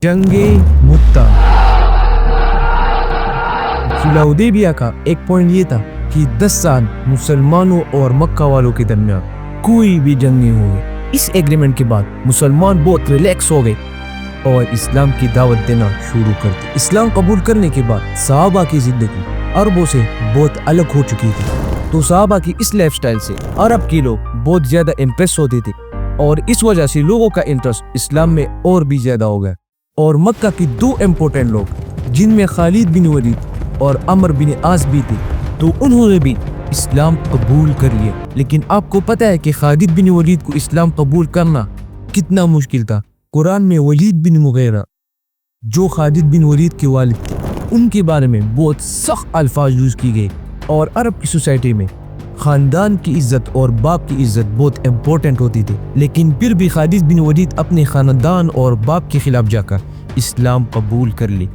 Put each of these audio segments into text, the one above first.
जंगे मुत्ता। सुलह हुदैबिया का एक पॉइंट ये था कि 10 साल मुसलमानों और मक्का वालों के दरमियान कोई भी जंग नहीं हुई। इस एग्रीमेंट के बाद मुसलमान बहुत रिलैक्स हो गए और इस्लाम की दावत देना शुरू कर दी। इस्लाम कबूल करने के बाद सहाबा की जिंदगी अरबों से बहुत अलग हो चुकी थी, तो सहाबा की इस लाइफस्टाइल से अरब के लोग बहुत ज्यादा इम्प्रेस होते थे और इस वजह से लोगों का इंटरेस्ट इस्लाम में और भी ज्यादा हो गया। और मक्का की 2 इम्पोर्टेंट लोग जिनमें खालिद बिन वलीद और अमर बिन आस भी थे, तो उन्होंने भी इस्लाम कबूल कर लिया। लेकिन आपको पता है कि खालिद बिन वलीद को इस्लाम कबूल करना कितना मुश्किल था। कुरान में वलीद बिन मुगीरा जो खालिद बिन वलीद के वालिद थे, उनके बारे में बहुत सख्त अल्फाज यूज की गए। और अरब की सोसाइटी में खानदान की इज्जत और बाप की इज्जत बहुत इम्पोर्टेंट होती थी, लेकिन फिर भी खालिद बिन वलीद अपने खानदान और बाप के खिलाफ जाकर इस्लाम कबूल कर ली।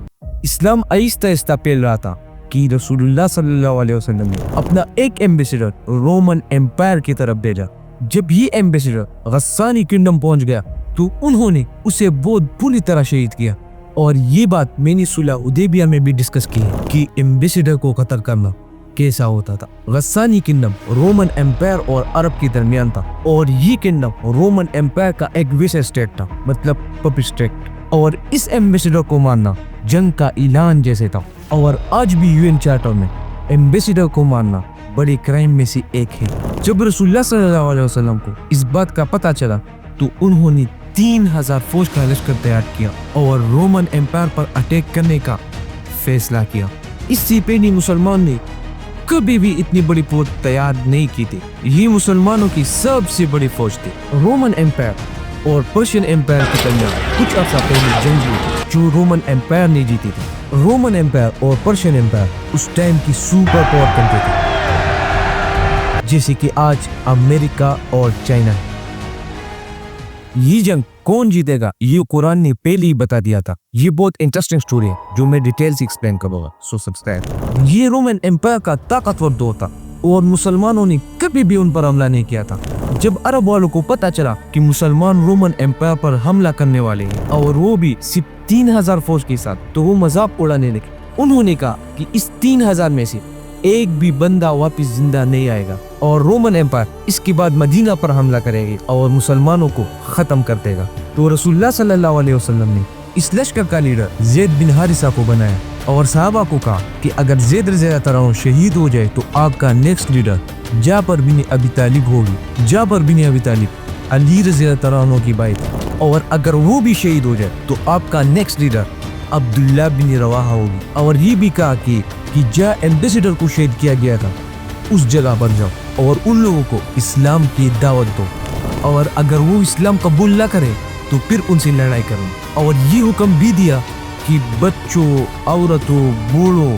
इस्लाम आहिस्ता आहिस्ता फैल रहा था कि रसूलुल्लाह सल्लल्लाहु अलैहि वसल्लम ने अपना एक एम्बेसडर रोमन एम्पायर की तरफ भेजा। जब ये एम्बेसडर गस्सानी किंगडम पहुंच गया तो उन्होंने उसे बहुत बुरी तरह शहीद किया। और ये बात मैंने सुलह हुदैबिया में भी डिस्कस की है कि एम्बेसडर को कत्ल करना कैसा होता था। गस्सानी किंगडम रोमन एम्पायर और अरब के दरमियान था और ये किंगडम रोमन एम्पायर का एक विशेष स्टेट था, मतलब पपिश स्टेट। और इस एम्बेसडर को मारना जंग का ऐलान जैसे था। और आज भी यूएन चार्टर में एम्बेसडर को मारना बड़े क्राइम में से एक है। जब रसूलुल्लाह सल्लल्लाहु अलैहि वसल्लम को इस बात का पता चला तो उन्होंने 3000 फौज का लश्कर तैयार किया और रोमन एम्पायर पर अटैक करने का फैसला किया। इससे पहले मुसलमान ने कभी भी इतनी बड़ी फौज तैयार नहीं की थी। ये मुसलमानों की सबसे बड़ी फौज थी। रोमन एम्पायर और पर्शियन एम्पायर के दरमियान कुछ अर्सा पहले जंग हुई जो रोमन एम्पायर ने जीती थी। रोमन एम्पायर और पर्शियन एम्पायर उस टाइम की सुपर पावर कंट्री थी, जैसे कि आज अमेरिका और चाइना। ये जंग कौन जीतेगा ये कुरान ने पहले ही बता दिया था। ये बहुत इंटरेस्टिंग स्टोरी है जो मैं डिटेल से एक्सप्लेन करूंगा, सो सब्सक्राइब। ये रोमन एम्पायर का ताकतवर दौर था और मुसलमानों ने कभी भी उन पर हमला नहीं किया था। जब अरब वालों को पता चला कि मुसलमान रोमन एम्पायर पर हमला करने वाले हैं और वो भी सिर्फ 3000 फौज के साथ, तो वो मजाक उड़ाने लगे। उन्होंने कहा कि इस 3000 में से एक भी बंदा वापस जिंदा नहीं आएगा और रोमन एम्पायर इसके बाद मदीना पर हमला करेगी और मुसलमानों को खत्म कर देगा। तो रसूलुल्लाह सल्लल्लाहु अलैहि वसल्लम ने इस लश्कर का लीडर ज़ैद बिन हारिसा को बनाया और सहाबा को कहा कि अगर ज़ैद रज़ियल्लाहु अन्हु शहीद हो जाए तो आपका नेक्स्ट लीडर जाफर बिन अबी तालिब होगी। जाफर बिन अबी तालिब अली रज़ियल्लाहु अन्हु की भाई थी और अगर वो भी शहीद हो जाए तो आपका नेक्स्ट लीडर अब्दुल्ला बिन रवाहा होगी। और ये भी कहा कि जहाँ एम्बेसडर को शहीद किया गया था उस जगह पर जाओ और उन लोगों को इस्लाम की दावत दो, और अगर वो इस्लाम कबूल ना करे तो फिर उनसे लड़ाई करो। और ये हुक्म भी दिया कि बच्चों, औरतों, बूढ़ों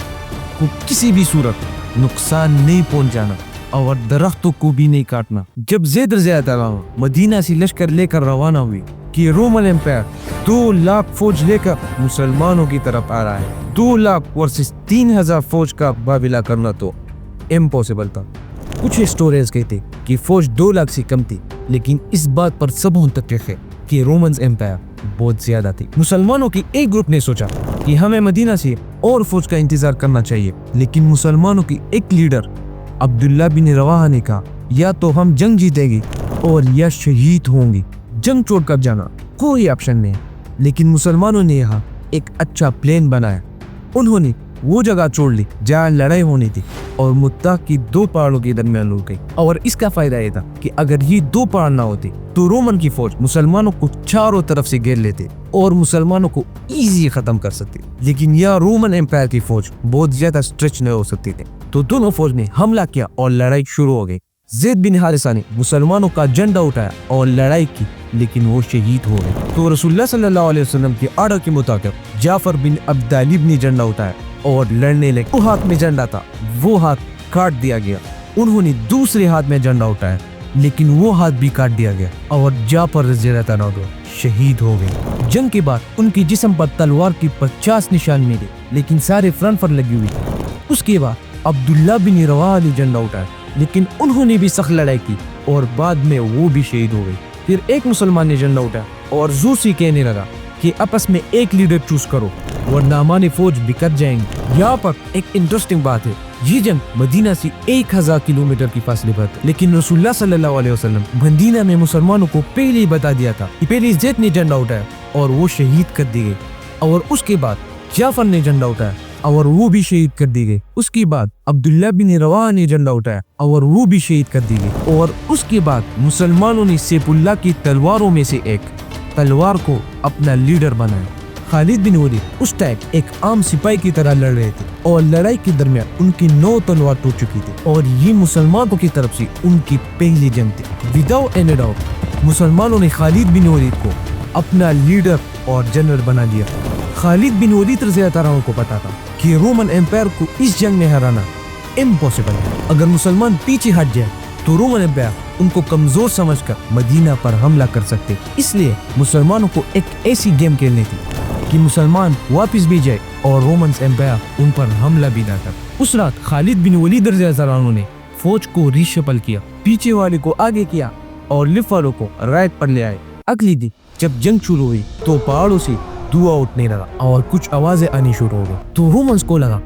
को किसी भी सूरत नुकसान नहीं पहुंचाना और दरख्तों को भी नहीं काटना। जब ज़ैद रज़ियल्लाहु अन्हु मदीना से लश्कर लेकर रवाना हुई कि रोमन एम्पायर 2 लाख फौज लेकर मुसलमानों की तरफ आ रहा है, 2 लाख वर्सेस 3000 फौज का मुकाबला करना तो इम्पॉसिबल था। कुछ हिस्टोरियंस कहते कि फौज 2 लाख से कम थी, लेकिन इस बात पर सब मुत्तफ़िक़ है कि रोमन एम्पायर बहुत ज्यादा थी। मुसलमानों की एक ग्रुप ने सोचा कि हमें मदीना से और फौज का इंतजार करना चाहिए, लेकिन मुसलमानों की एक लीडर अब्दुल्ला बिन रवाहा ने कहा या तो हम जंग जीतेंगे और या शहीद होंगे, जंग छोड़कर जाना कोई ऑप्शन नहीं। लेकिन मुसलमानों ने यहाँ एक अच्छा प्लान बनाया। उन्होंने वो जगह छोड़ ली जहाँ लड़ाई होनी थी और मुत्ता की 2 पहाड़ों के दरमियान रुक गई। और इसका फायदा ये था कि अगर ये 2 पहाड़ ना होते तो रोमन की फौज मुसलमानों को चारों तरफ से घेर लेते और मुसलमानों को इजी खत्म कर सकते। लेकिन यह रोमन एम्पायर की फौज बहुत ज्यादा स्ट्रेच नहीं हो सकती थी, तो दोनों फौज ने हमला किया और लड़ाई शुरू हो गई। ज़ैद बिन हारिसा ने मुसलमानों का झंडा उठाया और लड़ाई की, लेकिन वो शहीद हो गए। तो रसूलुल्लाह सल्लल्लाहु अलैहि वसल्लम के आर्डर के मुताबिक जाफर बिन अबी तालिब ने झंडा उठाया और लड़ने लगे। वो हाथ में झंडा था, वो हाथ काट दिया गया। उन्होंने दूसरे हाथ में झंडा उठाया, लेकिन वो हाथ भी काट दिया गया और जाफर रज़ियल्लाहु अन्हु शहीद हो गए। जंग के बाद उनके जिस्म पर तलवार की 50 निशान मिले, लेकिन सारे फ्रंट पर लगी हुई। उसके बाद अब्दुल्ला बिन रवाहा ने झंडा उठाया, लेकिन उन्होंने भी सख्त लड़ाई की और बाद में वो भी शहीद हो गए। फिर एक मुसलमान ने झंडा उठाया और जोर से कहने लगा कि आपस में एक लीडर चूज करो वरना हमारी फौज बिखर जाएंगी। यहाँ पर एक इंटरेस्टिंग बात है, ये जंग मदीना से 1000 किलोमीटर की फासले पर था, लेकिन रसूलुल्लाह सल्लल्लाहु अलैहि वसल्लम मदीना में मुसलमानों को पहले ही बता दिया था कि पहले ज़ैद ने झंडा उठाया और वो शहीद कर दिए गए, और उसके बाद जाफर ने झंडा उठाया और वो भी शहीद कर दी गई। उसके बाद अब्दुल्ला बिन रवाहा ने झंडा उठाया और वो भी शहीद कर दी गई। और उसके बाद मुसलमानों ने सैफुल्लाह की तलवारों में से एक तलवार को अपना लीडर बनाया। खालिद बिन वलीद उस टाइम एक आम सिपाही की तरह लड़ रहे थे और लड़ाई के दरमियान उनकी 9 तलवार टूट चुकी थी और ये मुसलमानों की तरफ से उनकी पहली जंग थी। विदाउट एनी डाउट मुसलमानों ने खालिद बिन वलीद को अपना लीडर और जनरल बना दिया। खालिद बिन वलीद रज़ियल्लाहु अन्हु को पता था कि रोमन एम्पायर को इस जंग में हराना इम्पॉसिबल है। अगर मुसलमान पीछे हट जाए तो रोमन एम्पायर उनको कमजोर समझकर मदीना पर हमला कर सकते। इसलिए मुसलमानों को एक ऐसी गेम खेलनी थी कि मुसलमान वापस भी जाए और रोमन एम्पायर उन पर हमला भी ना कर। उस रात खालिद बिन वलीद रज़ियल्लाहु अन्हु ने फौज को रीशफल किया, पीछे वाले को आगे किया और लेफ्ट वालों को राइट पर ले आए। अगली दिन जब जंग शुरू हुई तो पहाड़ों से धुआं उठने लगा और कुछ आवाजें आनी शुरू हो गई। तो रोमन्स को लगा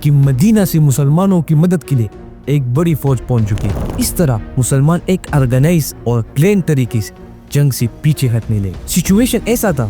कि मदीना से मुसलमानों की मदद के लिए एक बड़ी फौज पहुंच चुकी है। इस तरह मुसलमान एक ऑर्गेनाइज और प्लान तरीके से जंग से पीछे हटने लगे। सिचुएशन ऐसा था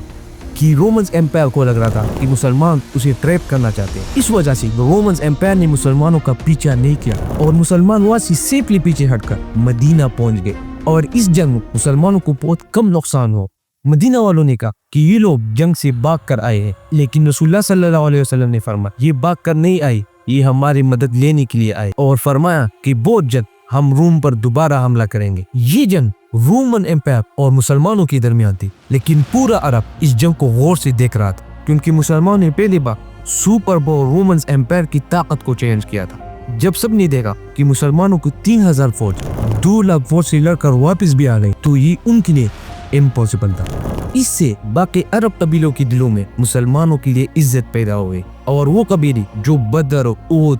कि रोमन एम्पायर को लग रहा था कि मुसलमान उसे ट्रैप करना चाहते हैं। इस वजह से रोमन एम्पायर ने मुसलमानों का पीछा नहीं किया और मुसलमान वहां से सेफली पीछे हटकर मदीना पहुंच गए और इस जंग में मुसलमानों को बहुत कम नुकसान हो। मदीना वालों ने कहा कि ये लोग जंग से भाग कर आए हैं, लेकिन रसूलुल्लाह सल्लल्लाहु अलैहि वसल्लम ने फरमाया ये भाग कर नहीं आए, ये हमारी मदद लेने के लिए आए और फरमाया कि बहुत जल्द हम रोम पर दोबारा हमला करेंगे। ये जंग रोमन एम्पायर और मुसलमानों के दरमियान थी, लेकिन पूरा अरब इस जंग को गौर से देख रहा था क्योंकि मुसलमानों ने पहली बार सुपर पावर रोमन एम्पायर की ताकत को चैलेंज किया था। जब सबने देखा कि मुसलमानों को 3000 फौज 2 लाख फौज से लड़कर वापस भी आ गई तो ये उनके लिए इम्पॉसिबल था। इससे बाकी अरब कबीलों के दिलों में मुसलमानों के लिए इज्जत पैदा हो गई और वो कबीले जो बदर, ऊद,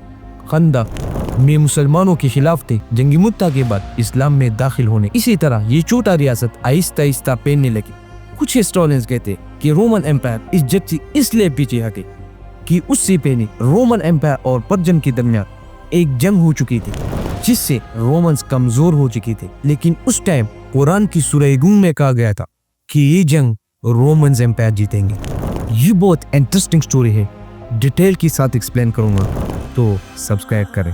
खंदक में मुसलमानों के खिलाफ थे, जंगी मुत्ता के बाद इस्लाम में दाखिल होने इसी तरह ये छोटा रियासत आहिस्ता आहिस्ता पहनने लगी। कुछ हिस्टोरियंस कहते कि रोमन एम्पायर इस जंग से इसलिए पीछे हटे कि उससे पहले रोमन एम्पायर और पर्शियन के दरमियान एक जंग हो चुकी थी जिससे रोमन्स कमजोर हो चुके थे, लेकिन उस टाइम कुरान की सूरह रूम में कहा गया था कि ये जंग रोमन्स एम्पायर जीतेंगे। ये बहुत इंटरेस्टिंग स्टोरी है, डिटेल के साथ एक्सप्लेन करूंगा, तो सब्सक्राइब करें।